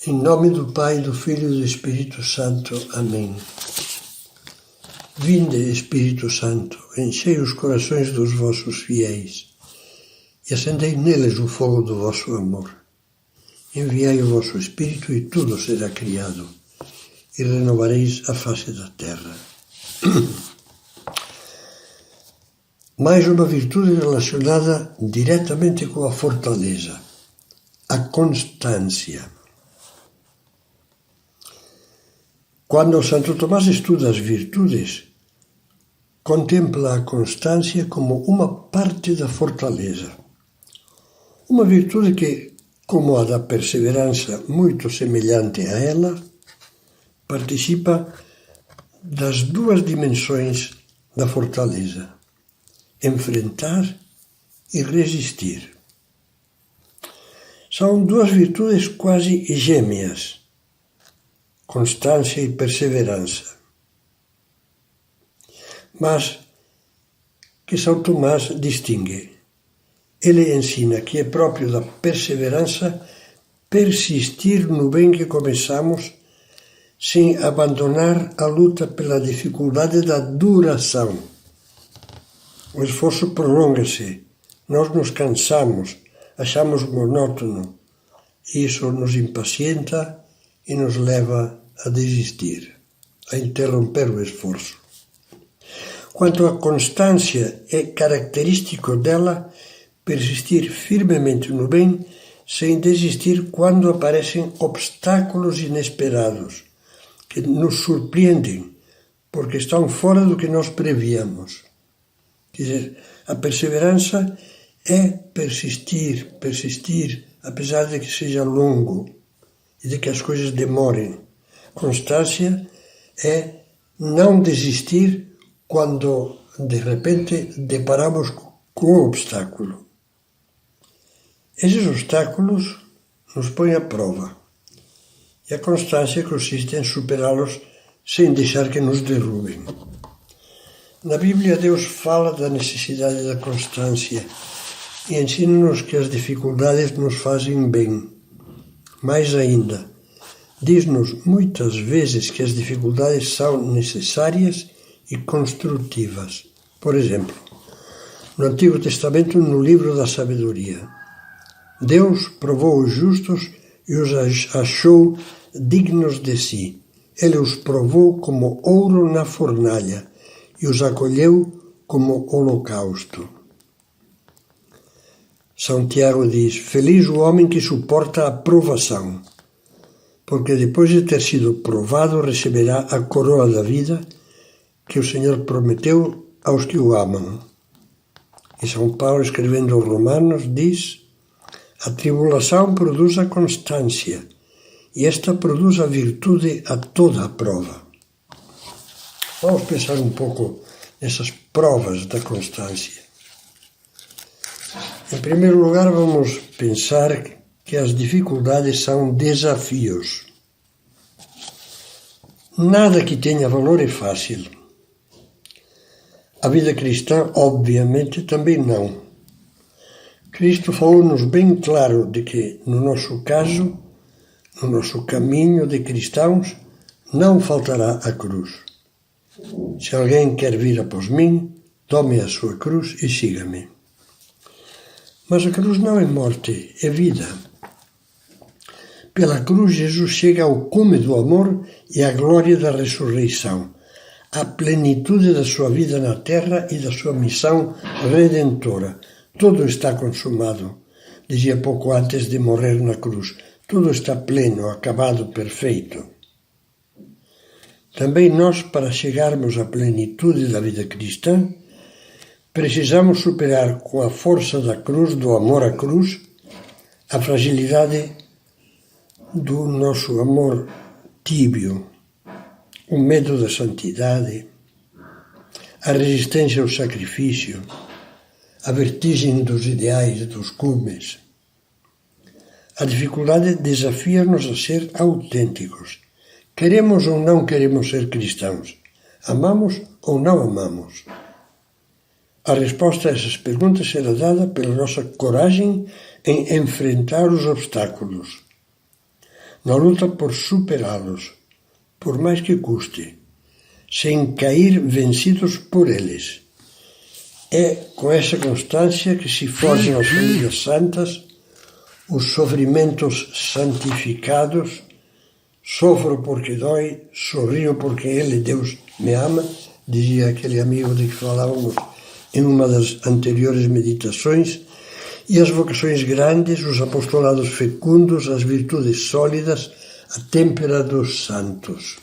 Em nome do Pai, do Filho e do Espírito Santo. Amém. Vinde, Espírito Santo, enchei os corações dos vossos fiéis e acendei neles o fogo do vosso amor. Enviai o vosso Espírito e tudo será criado, e renovareis a face da terra. Mais uma virtude relacionada diretamente com a fortaleza, a constância. Quando Santo Tomás estuda as virtudes, contempla a constância como uma parte da fortaleza. Uma virtude que, como a da perseverança, muito semelhante a ela, participa das duas dimensões da fortaleza: enfrentar e resistir. São duas virtudes quase gêmeas, constância e perseverança. Mas que São Tomás distingue. Ele ensina que é próprio da perseverança persistir no bem que começamos sem abandonar a luta pela dificuldade da duração. O esforço prolonga-se, nós nos cansamos, achamos monótono. Isso nos impacienta e nos leva a desistir, a interromper o esforço. Quanto à constância, é característico dela persistir firmemente no bem sem desistir quando aparecem obstáculos inesperados, que nos surpreendem porque estão fora do que nós prevíamos. Quer dizer, a perseverança é persistir, apesar de que seja longo e de que as coisas demorem. Constância é não desistir quando, de repente, deparamos com um obstáculo. Esses obstáculos nos põem à prova. E a constância consiste em superá-los sem deixar que nos derrubem. Na Bíblia, Deus fala da necessidade da constância e ensina-nos que as dificuldades nos fazem bem. Mais ainda, diz-nos muitas vezes que as dificuldades são necessárias e construtivas. Por exemplo, no Antigo Testamento, no livro da Sabedoria, Deus provou os justos e os achou dignos de si. Ele os provou como ouro na fornalha e os acolheu como holocausto. São Tiago diz: feliz o homem que suporta a provação, porque depois de ter sido provado receberá a coroa da vida que o Senhor prometeu aos que o amam. E São Paulo, escrevendo aos Romanos, diz: a tribulação produz a constância, e esta produz a virtude a toda a prova. Vamos pensar um pouco nessas provas da constância. Em primeiro lugar, vamos pensar que as dificuldades são desafios. Nada que tenha valor é fácil. A vida cristã, obviamente, também não. Cristo falou-nos bem claro de que, no nosso caso, no nosso caminho de cristãos, não faltará a cruz. Se alguém quer vir após mim, tome a sua cruz e siga-me. Mas a cruz não é morte, é vida. Pela cruz, Jesus chega ao cume do amor e à glória da ressurreição, à plenitude da sua vida na terra e da sua missão redentora. Tudo está consumado, dizia pouco antes de morrer na cruz. Tudo está pleno, acabado, perfeito. Também nós, para chegarmos à plenitude da vida cristã, precisamos superar com a força da cruz, do amor à cruz, a fragilidade do nosso amor tíbio, o medo da santidade, a resistência ao sacrifício, a vertigem dos ideais, dos cumes. A dificuldade desafia-nos a ser autênticos. Queremos ou não queremos ser cristãos? Amamos ou não amamos? A resposta a essas perguntas será dada pela nossa coragem em enfrentar os obstáculos. na luta por superá-los, por mais que custe, sem cair vencidos por eles. É com essa constância que se forjam as famílias santas, os sofrimentos santificados. Sofro porque dói, sorrio porque Ele, Deus, me ama, dizia aquele amigo de que falávamos em uma das anteriores meditações, e as vocações grandes, os apostolados fecundos, as virtudes sólidas, a têmpera dos santos.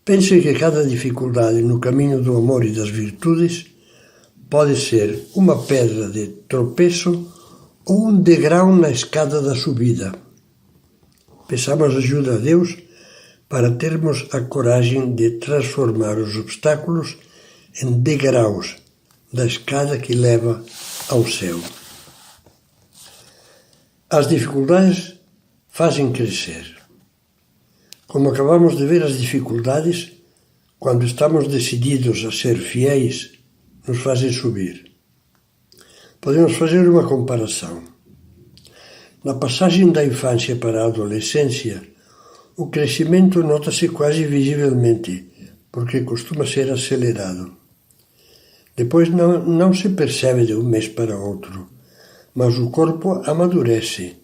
Pense que cada dificuldade no caminho do amor e das virtudes pode ser uma pedra de tropeço ou um degrau na escada da subida. Peçamos ajuda a Deus para termos a coragem de transformar os obstáculos em degraus da escada que leva ao céu. As dificuldades fazem crescer. Como acabamos de ver, as dificuldades, quando estamos decididos a ser fiéis, nos fazem subir. Podemos fazer uma comparação. Na passagem da infância para a adolescência, o crescimento nota-se quase visivelmente, porque costuma ser acelerado. Depois não se percebe de um mês para outro, mas o corpo amadurece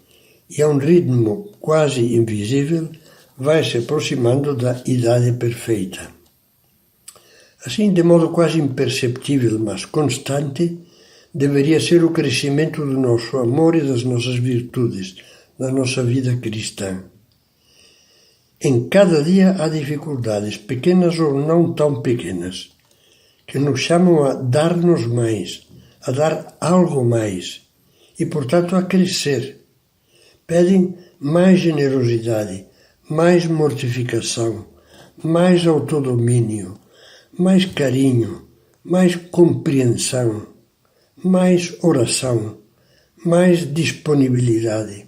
e, a um ritmo quase invisível, vai se aproximando da idade perfeita. Assim, de modo quase imperceptível, mas constante, deveria ser o crescimento do nosso amor e das nossas virtudes, da nossa vida cristã. Em cada dia há dificuldades, pequenas ou não tão pequenas, que nos chamam a dar-nos mais, a dar algo mais e, portanto, a crescer. Pedem mais generosidade, mais mortificação, mais autodomínio, mais carinho, mais compreensão, mais oração, mais disponibilidade.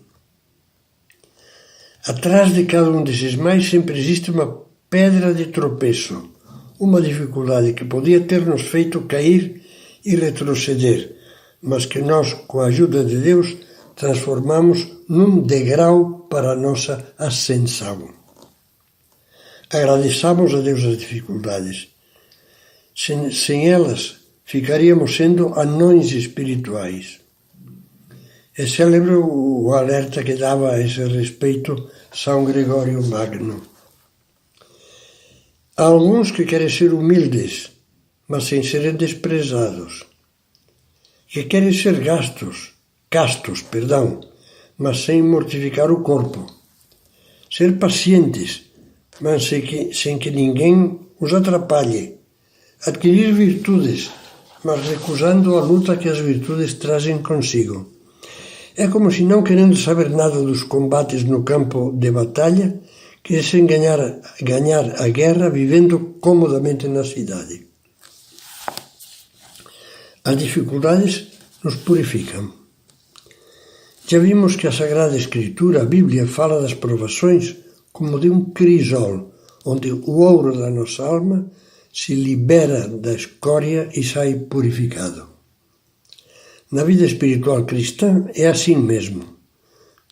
Atrás de cada um desses mais sempre existe uma pedra de tropeço, uma dificuldade que podia ter nos feito cair e retroceder, mas que nós, com a ajuda de Deus, transformamos num degrau para a nossa ascensão. Agradeçamos a Deus as dificuldades. Sem elas, ficaríamos sendo anões espirituais. É célebre o alerta que dava a esse respeito São Gregório Magno. Há alguns que querem ser humildes, mas sem serem desprezados. Que querem ser castos, mas sem mortificar o corpo. Ser pacientes, mas sem que ninguém os atrapalhe. Adquirir virtudes, mas recusando a luta que as virtudes trazem consigo. É como se, não querendo saber nada dos combates no campo de batalha, quisessem ganhar a guerra vivendo comodamente na cidade. As dificuldades nos purificam. Já vimos que a Sagrada Escritura, a Bíblia, fala das provações como de um crisol, onde o ouro da nossa alma se libera da escória e sai purificado. Na vida espiritual cristã é assim mesmo.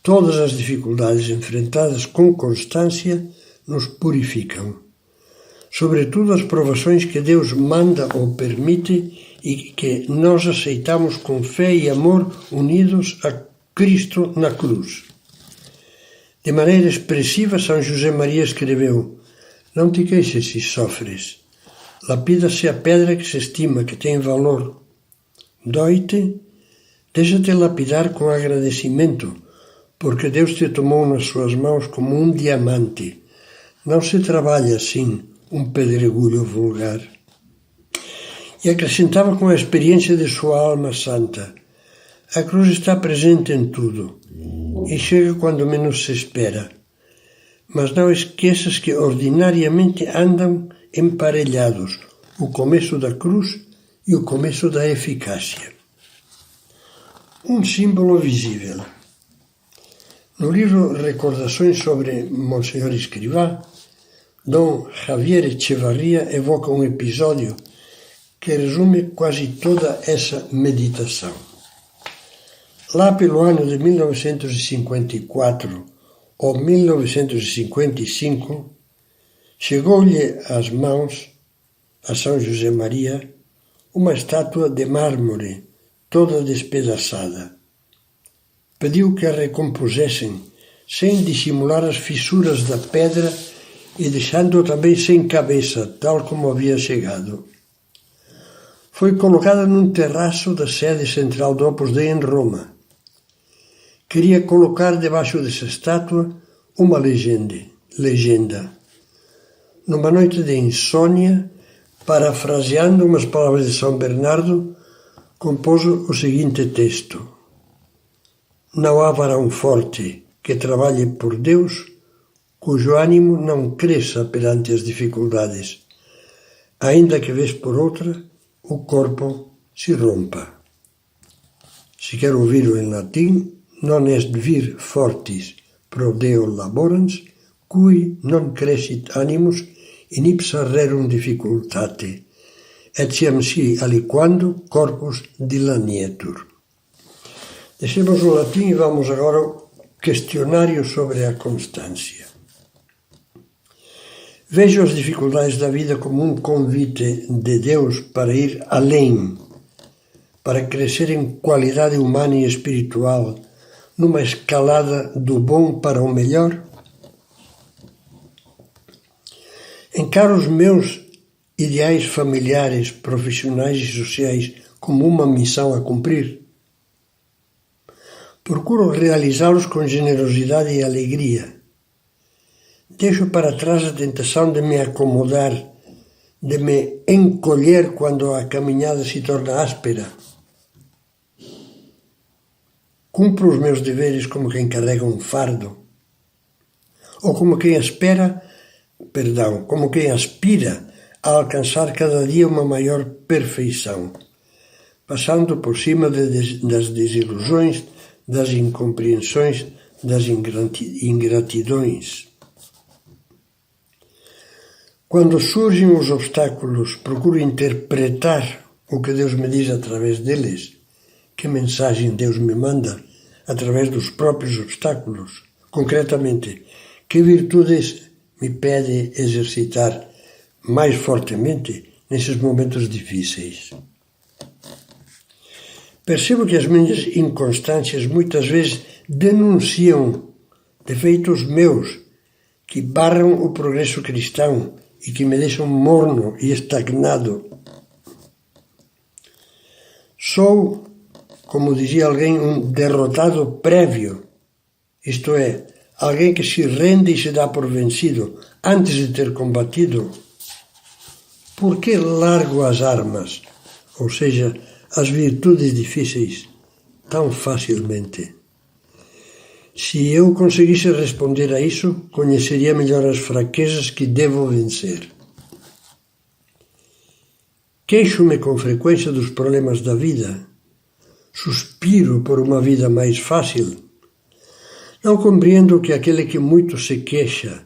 Todas as dificuldades enfrentadas com constância nos purificam. Sobretudo as provações que Deus manda ou permite e que nós aceitamos com fé e amor unidos a Cristo na cruz. De maneira expressiva, São José Maria escreveu: "Não te queixes se sofres. Lapida-se a pedra que se estima, que tem valor. Dói-te? Deixa-te lapidar com agradecimento, porque Deus te tomou nas suas mãos como um diamante. Não se trabalha assim um pedregulho vulgar." E acrescentava com a experiência de sua alma santa: "A cruz está presente em tudo e chega quando menos se espera. Mas não esqueças que ordinariamente andam emparelhados o começo da cruz e o começo da eficácia." Um símbolo visível. No livro Recordações sobre Monsenhor Escrivá, Dom Javier Echevarria evoca um episódio que resume quase toda essa meditação. Lá pelo ano de 1954, ou 1955, chegou-lhe às mãos, a São José Maria, uma estátua de mármore, toda despedaçada. Pediu que a recompusessem, sem dissimular as fissuras da pedra e deixando-a também sem cabeça, tal como havia chegado. Foi colocada num terraço da sede central do Opus Dei em Roma. Queria colocar debaixo dessa estátua uma legenda. Numa noite de insônia, parafraseando umas palavras de São Bernardo, compôs o seguinte texto: Não há varão forte que trabalhe por Deus, cujo ânimo não cresça perante as dificuldades, ainda que vez por outra o corpo se rompa. Se quer ouvir-o em latim, non est vir fortis pro Deo laborans, cui non crescit animus in ipsa rerum difficultate, etiam si aliquando corpus dilanietur. Deixemos o latim e vamos agora ao questionário sobre a constância. Vejo as dificuldades da vida como um convite de Deus para ir além, para crescer em qualidade humana e espiritual, numa escalada do bom para o melhor? Encaro os meus ideais familiares, profissionais e sociais como uma missão a cumprir. Procuro realizá-los com generosidade e alegria. Deixo para trás a tentação de me acomodar, de me encolher quando a caminhada se torna áspera. Cumpro os meus deveres como quem carrega um fardo, ou como quem aspira a alcançar cada dia uma maior perfeição, passando por cima das desilusões, das incompreensões, das ingratidões. Quando surgem os obstáculos, procuro interpretar o que Deus me diz através deles. Que mensagem Deus me manda através dos próprios obstáculos? Concretamente, que virtudes me pede exercitar mais fortemente nesses momentos difíceis? Percebo que as minhas inconstâncias muitas vezes denunciam defeitos meus que barram o progresso cristão e que me deixam morno e estagnado. Sou, como dizia alguém, um derrotado prévio, isto é, alguém que se rende e se dá por vencido antes de ter combatido. Por que largo as armas, ou seja, as virtudes difíceis, tão facilmente? Se eu conseguisse responder a isso, conheceria melhor as fraquezas que devo vencer. Queixo-me com frequência dos problemas da vida. Suspiro por uma vida mais fácil. Não compreendo que aquele que muito se queixa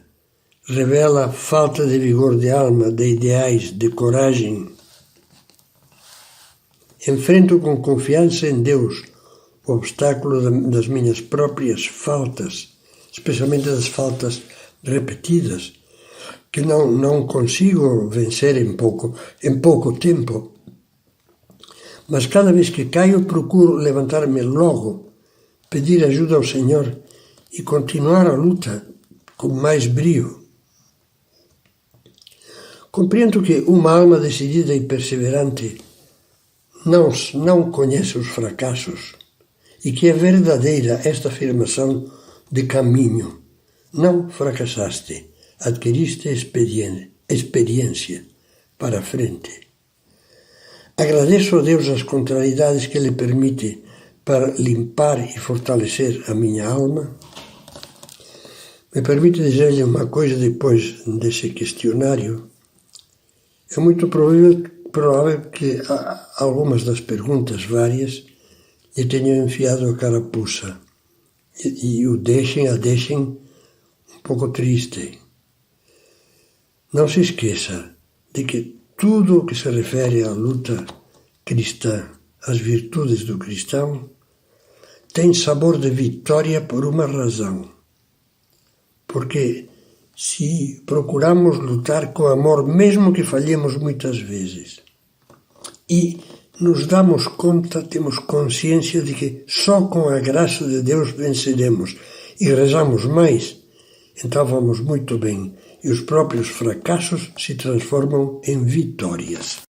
revela falta de vigor de alma, de ideais, de coragem. Enfrento com confiança em Deus o obstáculo das minhas próprias faltas, especialmente das faltas repetidas, que não consigo vencer em pouco tempo. Mas cada vez que caio, procuro levantar-me logo, pedir ajuda ao Senhor e continuar a luta com mais brio. Compreendo que uma alma decidida e perseverante não conhece os fracassos e que é verdadeira esta afirmação de caminho. Não fracassaste, adquiriste experiência para a frente. Agradeço a Deus as contrariedades que Ele permite para limpar e fortalecer a minha alma. Me permite dizer-lhe uma coisa depois desse questionário. É muito provável que algumas das perguntas várias lhe tenham enfiado a carapuça e a deixem um pouco triste. Não se esqueça de que tudo o que se refere à luta cristã, às virtudes do cristão, tem sabor de vitória por uma razão. porque se procuramos lutar com amor, mesmo que falhemos muitas vezes, e nos damos conta, temos consciência de que só com a graça de Deus venceremos e rezamos mais, então vamos muito bem e os próprios fracassos se transformam em vitórias.